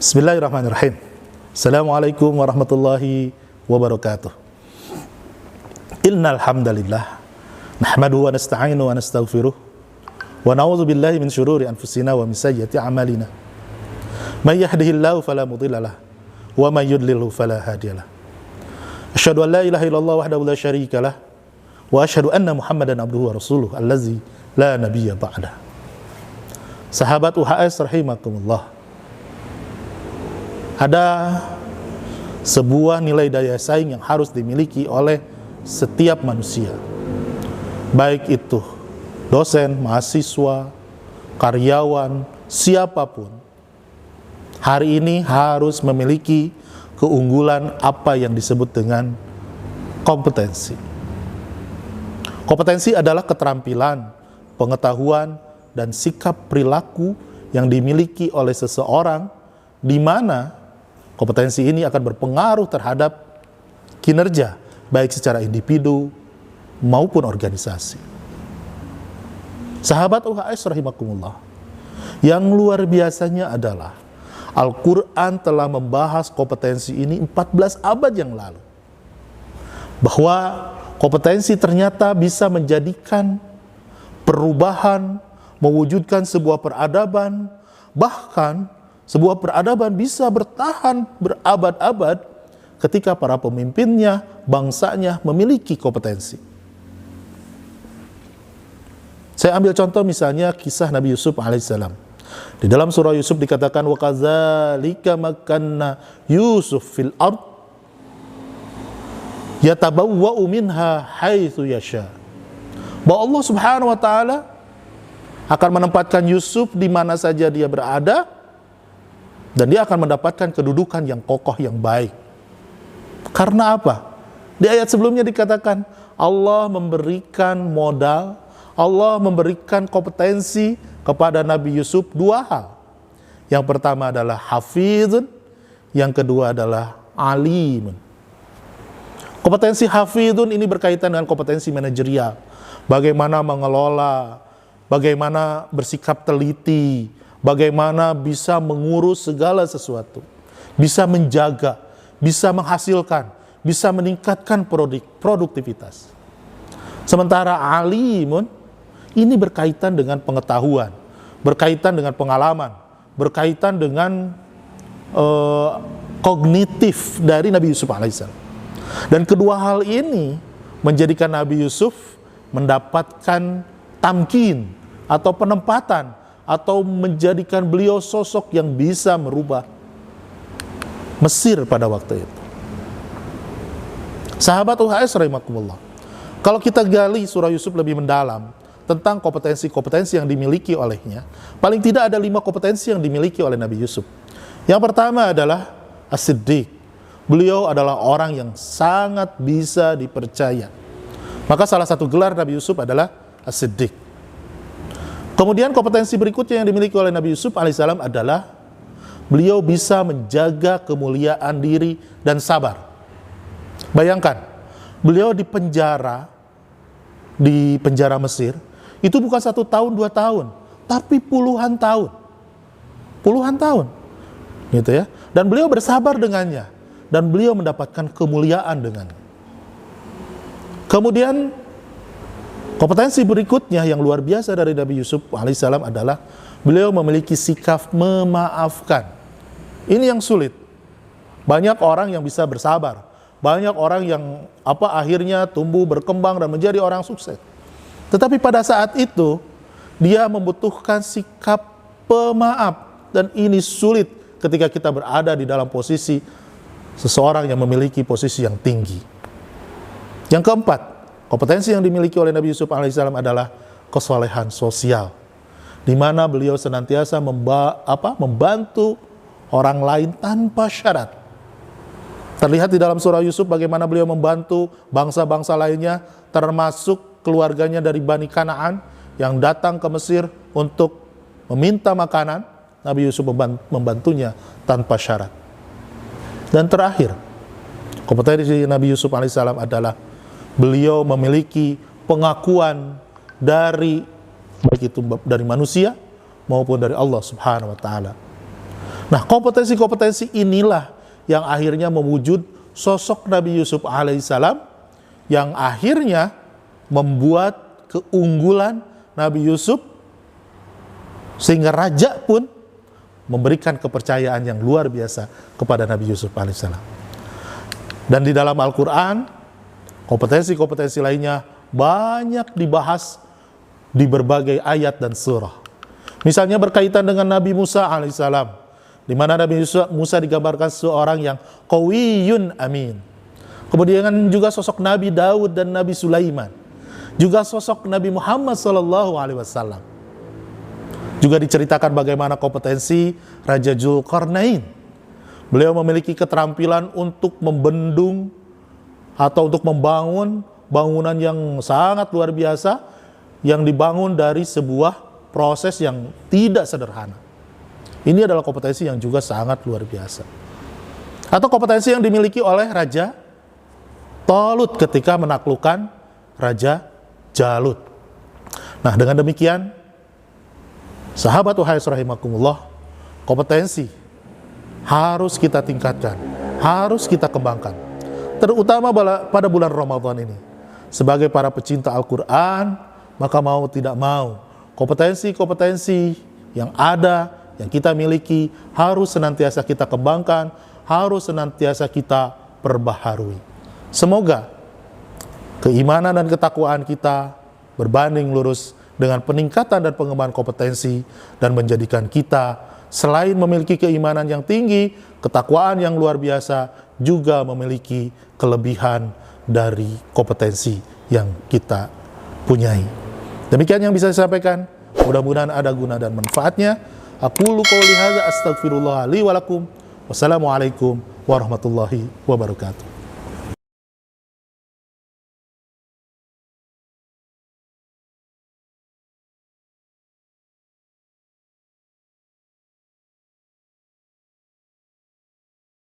Bismillahirrahmanirrahim. Assalamualaikum warahmatullahi wabarakatuh. Innal hamdalillah nahmaduhu wa nasta'inu wa nastaghfiruh wa na'udzu billahi min syururi anfusina wa min sayyiati a'malina. May yahdihillahu fala mudilla lahu wa may yudlilhu fala hadiyalah. Asyhadu an la ilaha illallah wahdahu la syarika lah wa asyhadu anna Muhammadan abduhu wa rasuluh allazi la nabiyya ba'dah. Sahabat UHS rahimakumullah. Ada sebuah nilai daya saing yang harus dimiliki oleh setiap manusia, baik itu dosen, mahasiswa, karyawan, siapapun. Hari ini harus memiliki keunggulan apa yang disebut dengan kompetensi. Kompetensi adalah keterampilan, pengetahuan, dan sikap perilaku yang dimiliki oleh seseorang, di mana kompetensi ini akan berpengaruh terhadap kinerja, baik secara individu maupun organisasi. Sahabat UHS rahimakumullah, yang luar biasanya adalah Al-Quran telah membahas kompetensi ini 14 abad yang lalu. Bahwa kompetensi ternyata bisa menjadikan perubahan, mewujudkan sebuah peradaban, bahkan sebuah peradaban bisa bertahan berabad-abad ketika para pemimpinnya, bangsanya memiliki kompetensi. Saya ambil contoh misalnya kisah Nabi Yusuf alaihissalam. Di dalam surah Yusuf dikatakan wa kadzalika makanna Yusuf fil ard yatabawwa'u minha haitsu yasha. Bahwa Allah Subhanahu wa taala akan menempatkan Yusuf di mana saja dia berada, dan dia akan mendapatkan kedudukan yang kokoh, yang baik. Karena apa? Di ayat sebelumnya dikatakan Allah memberikan modal, Allah memberikan kompetensi kepada Nabi Yusuf dua hal. Yang pertama adalah hafizun, yang kedua adalah alimun. Kompetensi hafizun ini berkaitan dengan kompetensi manajerial. Bagaimana mengelola, bagaimana bersikap teliti, bagaimana bisa mengurus segala sesuatu, bisa menjaga, bisa menghasilkan, bisa meningkatkan produktivitas. Sementara alimun ini berkaitan dengan pengetahuan, berkaitan dengan pengalaman, berkaitan dengan kognitif dari Nabi Yusuf alaihissalam. Dan kedua hal ini menjadikan Nabi Yusuf mendapatkan tamkin atau penempatan, atau menjadikan beliau sosok yang bisa merubah Mesir pada waktu itu. Sahabat UHS rahimakumullah, kalau kita gali surah Yusuf lebih mendalam tentang kompetensi-kompetensi yang dimiliki olehnya, paling tidak ada 5 kompetensi yang dimiliki oleh Nabi Yusuf. Yang pertama adalah as-siddiq. Beliau adalah orang yang sangat bisa dipercaya. Maka salah satu gelar Nabi Yusuf adalah as-siddiq. Kemudian kompetensi berikutnya yang dimiliki oleh Nabi Yusuf alaihissalam adalah beliau bisa menjaga kemuliaan diri dan sabar. Bayangkan, beliau di penjara Mesir, itu bukan 1 tahun, 2 tahun, tapi puluhan tahun, gitu ya. Dan beliau bersabar dengannya, dan beliau mendapatkan kemuliaan dengannya. Kemudian kompetensi berikutnya yang luar biasa dari Nabi Yusuf alaihissalam adalah beliau memiliki sikap memaafkan. Ini yang sulit. Banyak orang yang bisa bersabar, banyak orang yang akhirnya tumbuh, berkembang dan menjadi orang sukses. Tetapi pada saat itu dia membutuhkan sikap pemaaf, dan ini sulit ketika kita berada di dalam posisi seseorang yang memiliki posisi yang tinggi. Yang keempat, kompetensi yang dimiliki oleh Nabi Yusuf alaihissalam adalah kesolehan sosial, di mana beliau senantiasa membantu orang lain tanpa syarat. Terlihat di dalam surah Yusuf bagaimana beliau membantu bangsa-bangsa lainnya, termasuk keluarganya dari Bani Kanaan yang datang ke Mesir untuk meminta makanan. Nabi Yusuf membantunya tanpa syarat. Dan terakhir, kompetensi Nabi Yusuf alaihissalam adalah beliau memiliki pengakuan baik itu dari manusia maupun dari Allah Subhanahu wa taala. Nah, kompetensi-kompetensi inilah yang akhirnya mewujud sosok Nabi Yusuf alaihissalam yang akhirnya membuat keunggulan Nabi Yusuf sehingga raja pun memberikan kepercayaan yang luar biasa kepada Nabi Yusuf alaihissalam. Dan di dalam Al-Quran, kompetensi-kompetensi lainnya banyak dibahas di berbagai ayat dan surah. Misalnya berkaitan dengan Nabi Musa alaihissalam, di mana Nabi Musa digambarkan seorang yang qawiyun amin. Kemudian juga sosok Nabi Daud dan Nabi Sulaiman, juga sosok Nabi Muhammad SAW. Juga diceritakan bagaimana kompetensi Raja Dzulqarnain. Beliau memiliki keterampilan untuk membendung atau untuk membangun bangunan yang sangat luar biasa, yang dibangun dari sebuah proses yang tidak sederhana. Ini adalah kompetensi yang juga sangat luar biasa. Atau kompetensi yang dimiliki oleh Raja Talut ketika menaklukkan Raja Jalut. Nah, dengan demikian, sahabat wahai rahimakumullah, kompetensi harus kita tingkatkan, harus kita kembangkan, terutama pada bulan Ramadan ini. Sebagai para pecinta Al-Quran, maka mau tidak mau, kompetensi-kompetensi yang ada, yang kita miliki, harus senantiasa kita kembangkan, harus senantiasa kita perbaharui. Semoga keimanan dan ketakwaan kita berbanding lurus dengan peningkatan dan pengembangan kompetensi, dan menjadikan kita selain memiliki keimanan yang tinggi, ketakwaan yang luar biasa, juga memiliki kelebihan dari kompetensi yang kita punyai. Demikian yang bisa saya sampaikan. Mudah-mudahan ada guna dan manfaatnya. Aqulu qouli hadza astaghfirullah li wa lakum. Wassalamualaikum warahmatullahi wabarakatuh.